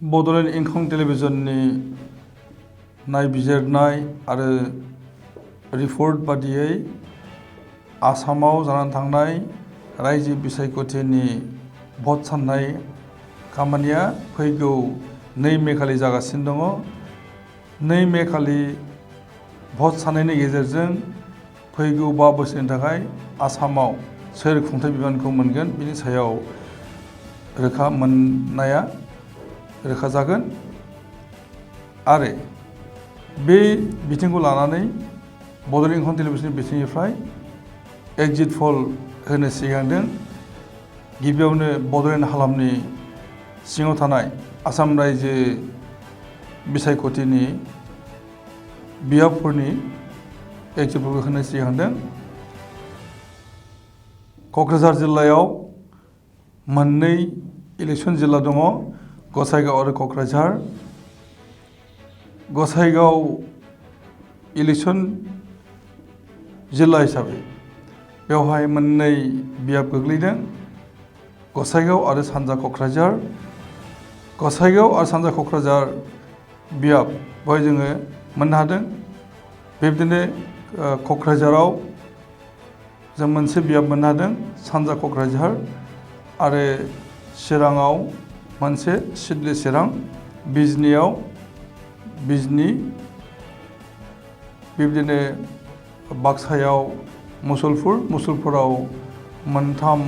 बड'लेण्ड इंखं टेलिभिजननि नायबिजिरनाय आरो रिपर्ट बादियै आसामाव जानानै थांनाय रायजो बिसायख'थिनि भट साननाय खामानिया फैगौ 2 मे खालि जागासिनो दङ। 2 मे खालि भट साननायनि गेजेरजों फैगौ 5 बोसोरनि थाखाय आसामाव सोर खुंथाय बिबानखौ मोनगोन बिनि सायाव रोखा जागोन आरो बे बिथिंखौ लानानै बड'लेण्ड इंखं टेलिभिजननि बिथिंनिफ्राय एग्जिट पल होनो सिगांदों। गिबियावनो बड'लेण्ड हालामनि सिङाव थानाय आसाम रायजो बिसायख'थिनि बियाबफोरनि एग्जिट पलखौ होनो सिगांदों। क'क्राझार जिल्लायाव मोननै इलेक्शन जिल्ला दङ, गसाइगाव आरो क'क्राझार। गसाइगाव इलेक्शन जिल्ला हिसाबै बेवहाय मोननै बियाब गोग्लैदों, गसाइगाव आरो सानजा क'क्राझार। गसाइगाव आरो सानजा क'क्राझार बियाब बेवहाय जोङो मोननो हादों। बेबायदिनो क'क्राझाराव जों मोनसे बियाब मोननो हादों, सानजा क'क्राझार, आरो चिराङाव मोनसे सिडली चिरां, बिजनीआव बिजनी, बेबायदिनो बाक्सायाव मुसलपुराव मोनथाम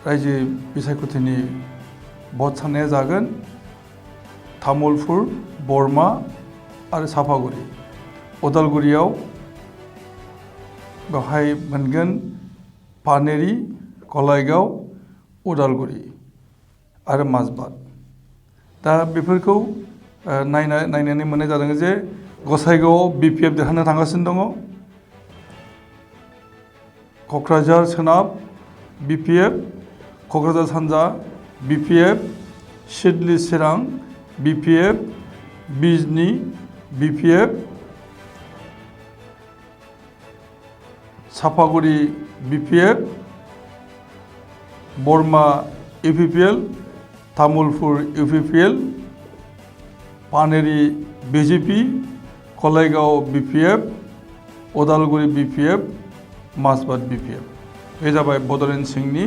रायजो बिसायख'थिनि भट साननाया जागोन, तामुलपुर, बरमा आरो सापागुरि। उदालगुरियाव बेवहाय मोनगोन पानेरी, कलाइगाव, उदालगुरि आरो माजबाद। दा बेफोरखौ नायनानै मोननाय जादों जे गसाइगावआव BPF देरहानो थांगासिनो दङ, क'क्राझार सोनाब BPF, क'क्राझार सानजा BPF, सिडली चिरां BPF, Bijni BPF, Sapaguri BPF, बरमा UPPL, Tamulpur UPPL, Paneri BJP, Kalaigaon BPF, Udalguri BPF, माजबाद BPF। बे जाबाय बड'लेण्ड सिंनि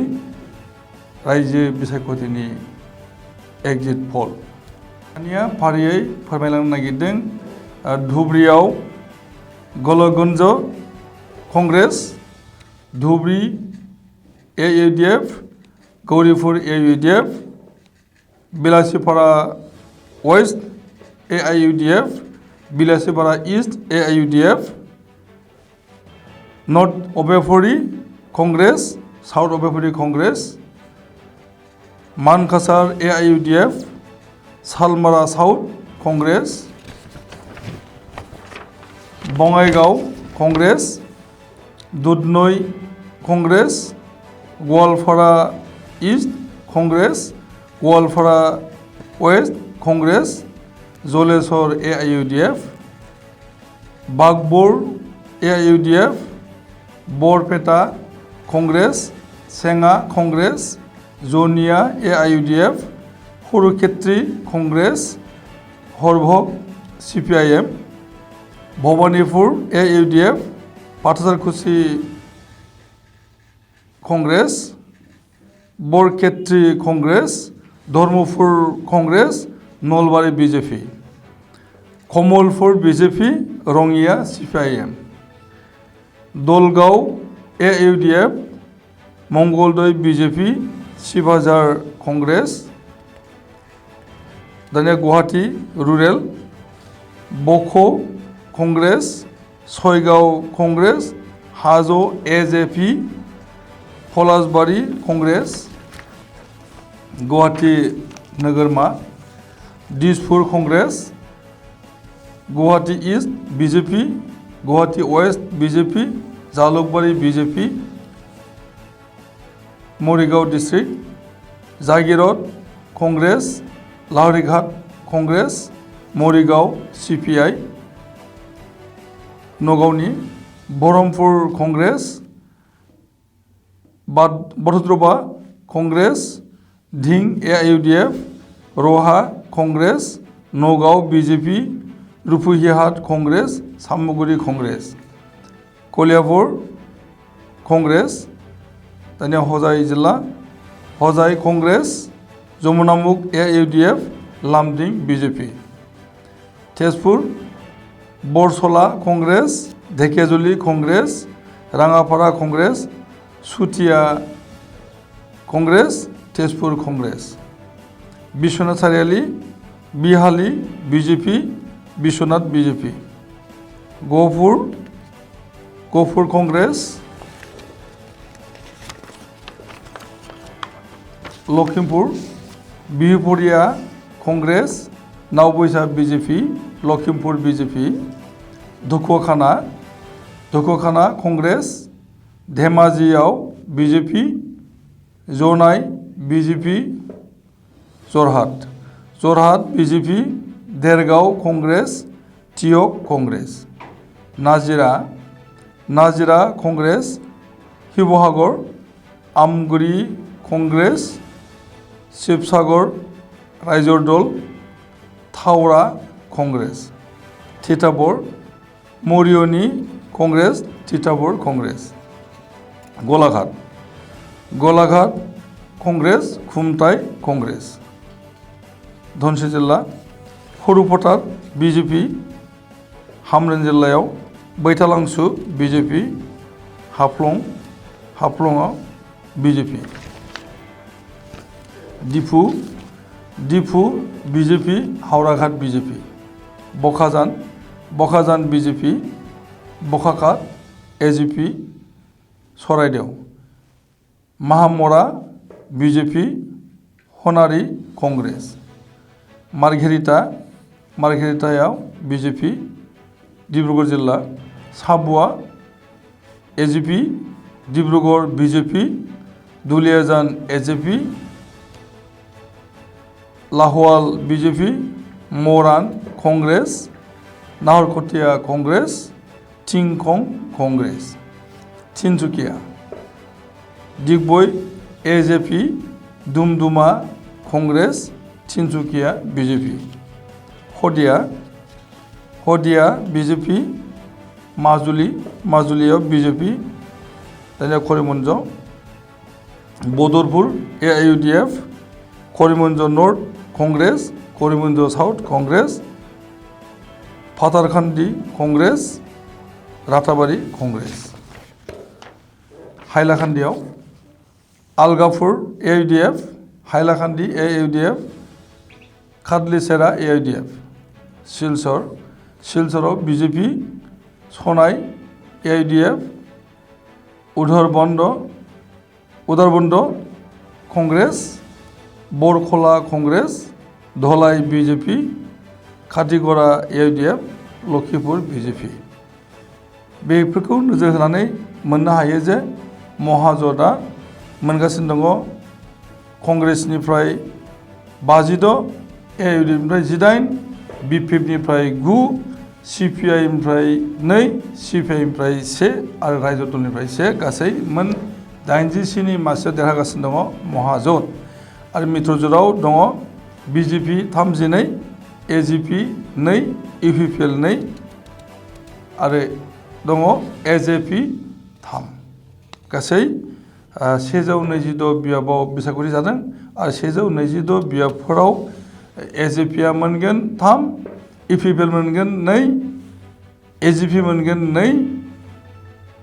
रायजो बिसायख'थिनि एग्जिट पल। दानिया फारियै फोरमायलांनो नागिरदों। धुबुरीयाव Golakganj Congress, Dhubri AUDF, Gauripur AUDF, Bilasipara west AIUDF, Bilasipara east AIUDF, north Abhayapuri Congress, south Abhayapuri Congress, Mankachar AIUDF, Salmara south Congress, Bongaigaon Congress, Dudhnai Congress, Goalpara east Congress, Goalpara west Congress, Jaleswar AIUDF, Baghbar AIUDF, Barpeta Congress, Chenga Congress, Jania AIUDF, हुरुखेत्री Congress, हरभग CPIM, Bhabanipur AIUDF, पाथासारकुसि Congress, Barkhetri Congress, Dharampur Congress, Nalbari BJP, Kamalpur BJP, Rangia CPIM, Dalgaon AIUDF, Mangaldai BJP, सिबाजार Congress. दानिया गुवाहाटी रुरेल, बक' कंग्रेस, सयगाव कंग्रेस, हाज' AJP, पलासबारि कंग्रेस, गुवाहाटी नोगोरमा Dispur Congress, Guwahati east BJP, Guwahati west BJP, Jalukbari BJP, Morigaon district, Jagiroad Congress, Laharighat Congress, Morigaon CPI, नगावनि Barhampur Congress, Batadrava Congress, Dhing AIUDF, Raha Congress Nagaon BJP Rupohihat Congress Samaguri Congress Kaliapur Congress दानिया हजाय जिल्ला Hojai Congress Jamunamukh AUDF Lumding BJP Tezpur Barchalla Congress Dhekiajuli Congress Rangapara Congress Sootea Congress Tezpur Congress Biswanath Chariali Behali BJP Biswanath BJP Gohpur Congress Lakhimpur Bihpuria Congress Nawbaisa BJP Lakhimpur BJP Dhakuakhana Congress धेमाजियाव BJP Jonai BJP Jorhat BJP Dergaon Congress Teok Congress Nazira Congress Sivasagar Amguri Congress Shivsagar रायजो दल थावरा कंग्रेस तिताबर मरियनी कंग्रेस तिताबर कंग्रेस गलाघाट कंग्रेस खुमताय कंग्रेस धनसि जिल्ला खरुफोथार बीजेपी हामरेन जिल्लायाव बैथालांसु बीजेपी हाफ्लंआव BJP Diphu BJP Howraghat BJP Bokajan BJP Bokakhat AGP Charaideo Mahmora BJP Sonari Congress मार्घेरिटायाव बीजेपी डिब्रुगढ़ जिल्ला Chabua AGP Dibrugarh BJP Duliajan AGP Lahowal BJP Moran Congress Naharkatia Congress Tingkhong Congress Tinsukia Digboi AJP Doomdooma Congress Tinsukia BJP Sadiya BJP माजुलियाव BJP दानिया Karimganj Badarpur AIUDF Karimganj north Congress Karimganj south Congress Patharkandi Congress Ratabari Congress हाइलाकान्दियाव Algapur AUDF Hailakandi AUDF कादलिसेरा AUDF सिलचराव BJP Sonai AUDF Udharbond Congress Barkhola Congress Dholai BJP Katigorah AUDF Lakhimpur BJP बेफोरखौ नोजोर होनानै मोननो हायो जे महाजोतआ मोनगासिनो दङ कंग्रेसनिफ्राय 56 AUDFनिफ्राय 18 BPFनिफ्राय 9 CPI निफ्राय 2 CPI निफ्राय 1 आरो रायजो दलनिफ्राय 1 गासै मोन 87 मासियाव देरहागासिनो दङ महाजोत आरो मित्रजोतआव दङ BJP 32 AGP 2 UPPL 2 आरो दङ AJP 3 गासै 126 बियाबाव बिसायख'थि जादों आरो 126 बियाबफोराव AJPआ मोनगोन 3 UPPL मोनगोन 2 AGP मोनगोन 2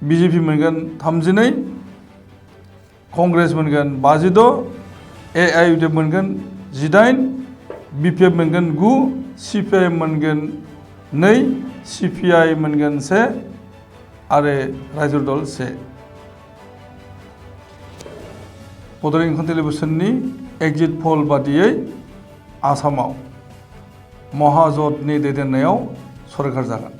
BJP मोनगोन 32 कंग्रेस मोनगोन 56 AIUDF मोनगोन 18 BPF मोनगोन 9 CPI मोनगोन 2 CPI मोनगोन 1 आरो रायजो दल 1 बड'लेण्ड इंखं टेलिभिजननि एग्जिट पल बादियै आसामाव महाजोतनि दैदेननायाव सरकार जागोन।